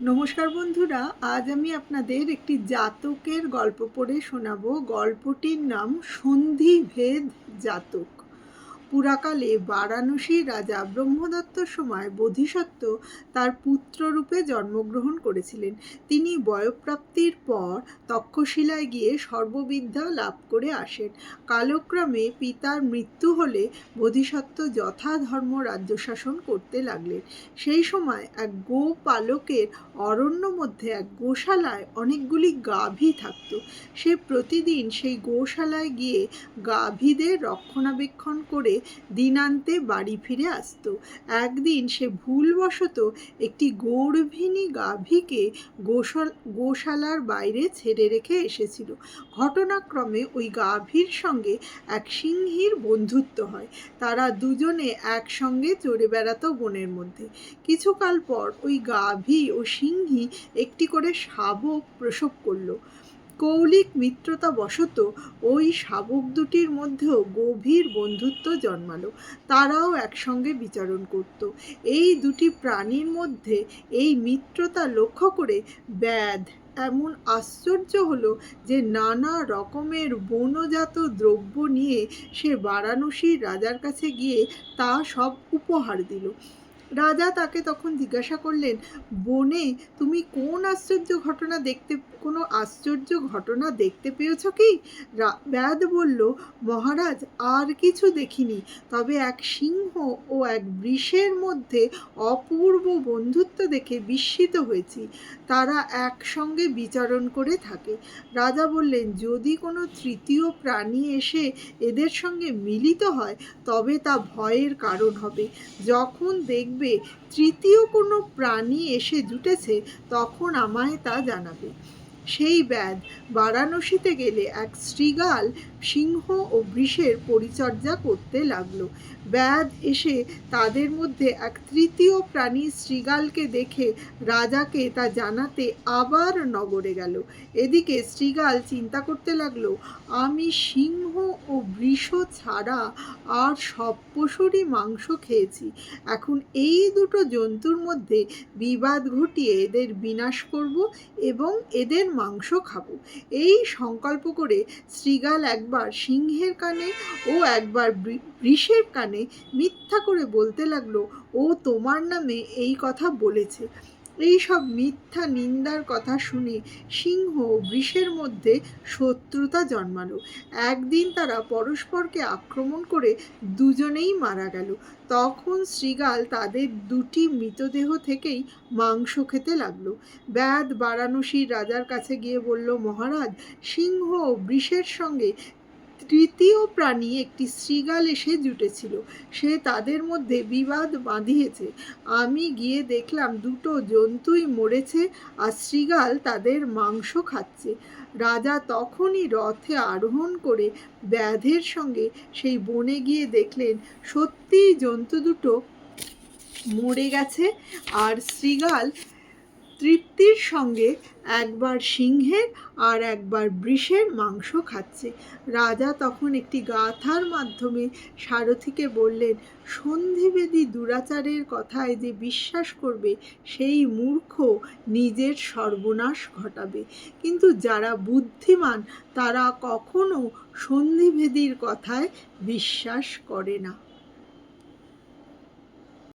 নমস্কার বন্ধুরা, আজ আমি আপনাদের একটি জাতকের গল্প পড়ে শোনাবো। গল্পটির নাম সন্ধিভেদ জাতক। পুরাকালে বারাণসীর রাজা ব্রহ্মদত্তর সময় বোধিসত্ত্ব তার পুত্ররূপে জন্মগ্রহণ করেছিলেন। তিনি বয়ঃপ্রাপ্তির পর তক্ষশিলায় গিয়ে সর্ববিদ্যা লাভ করে আসেন। কালক্রমে পিতার মৃত্যু হলে বোধিসত্ত্ব যথাধর্ম রাজ্য শাসন করতে লাগলেন। সেই সময় এক গোপালকের অরণ্য মধ্যে এক গোশালায় অনেকগুলি গাভী থাকত। সে প্রতিদিন সেই গোশালায় গিয়ে গাভীদের রক্ষণাবেক্ষণ করে দিনান্তে বাড়ি ফিরে আসতো। একদিন সে ভুলবশত একটি গর্ভিণী গাভীকে গোশালার বাইরে ছেড়ে রেখে এসেছিল। ঘটনাক্রমে ওই গাভীর সঙ্গে এক সিংহীর বন্ধুত্ব হয়। তারা দুজনে একসঙ্গে চড়ে বেড়াতো বনের মধ্যে। কিছুকাল পর ওই গাভী ও সিংহী একটি করে শাবক প্রসব করল। কৌলিক মিত্রতা বশত ওই শাবক দুটির মধ্যেও গভীর বন্ধুত্ব জন্মালো। তারাও একসঙ্গে বিচরণ করত। এই দুটি প্রাণীর মধ্যে এই মিত্রতা লক্ষ্য করে ব্যাধ এমন আশ্চর্য হলো যে নানা রকমের বনজাত দ্রব্য নিয়ে সে বারাণসীর রাজার কাছে গিয়ে তা সব উপহার দিল। রাজা তাকে তখন জিজ্ঞাসা করলেন, বনে তুমি কোনো আশ্চর্য ঘটনা দেখতে পেয়েছ কি? ব্যাদ বলল, মহারাজ, আর কিছু দেখিনি, তবে এক সিংহ ও এক বৃষের মধ্যে অপূর্ব বন্ধুত্ব দেখে বিস্মিত হয়েছি। তারা একসঙ্গে বিচরণ করে থাকে। রাজা বললেন, যদি কোনো তৃতীয় প্রাণী এসে এদের সঙ্গে মিলিত হয় তবে তা ভয়ের কারণ হবে। যখন দেখবে তৃতীয় কোনো প্রাণী এসে জুটেছে তখন আমায় তা জানাবে। সেই ব্যাধ বারাণসীতে গেলে এক শৃগাল সিংহ ও বৃষের পরিচর্যা করতে লাগলো। ব্যাধ এসে তাদের মধ্যে এক তৃতীয় প্রাণী শৃগালকে দেখে রাজাকে তা জানাতে আবার নগরে গেল। এদিকে শৃগাল চিন্তা করতে লাগলো, আমি সিংহ ও বৃষ ছাড়া আর সব পশুরই মাংস খেয়েছি। এখন এই দুটো জন্তুর মধ্যে বিবাদ ঘটিয়ে এদের বিনাশ করব এবং এদের মাংস খাবো। এই সংকল্প করে শৃগাল একবার সিংহের কানে ও একবার বৃষের কানে মিথ্যা করে বলতে লাগলো, ও তোমার নামে এই কথা বলেছে। এই সব মিথ্যা নিন্দার কথা শুনে সিংহ ও বৃষের মধ্যে শত্রুতা জন্মালো। একদিন তারা পরস্পরকে আক্রমণ করে দুজনেই মারা গেল। তখন শৃগাল তাদের দুটি মৃতদেহ থেকেই মাংস খেতে লাগলো। ব্যাধ বারাণসীর রাজার কাছে গিয়ে বলল, মহারাজ, সিংহ ও বৃষের সঙ্গে তৃতীয় প্রাণী একটি শৃগাল এসে জুটেছিল। সে তাদের মধ্যে বিবাদ বাঁধিয়েছে। আমি গিয়ে দেখলাম দুটো জন্তুই মরেছে আর শৃগাল তাদের মাংস খাচ্ছে। রাজা তখনই রথে আরোহণ করে ব্যাধের সঙ্গে সেই বনে গিয়ে দেখলেন সত্যিই জন্তু দুটো মরে গেছে আর শৃগাল তৃপ্তির সঙ্গে একবার সিংহের আর একবার বৃষের মাংস খাচ্ছে। রাজা তখন একটি গাথার মাধ্যমে সারথিকে বললেন, সন্ধিবেদী দুরাচারের কথায় যে বিশ্বাস করবে সেই মূর্খ নিজের সর্বনাশ ঘটাবে, কিন্তু যারা বুদ্ধিমান তারা কখনো সন্ধিভেদীর কথায় বিশ্বাস করে না।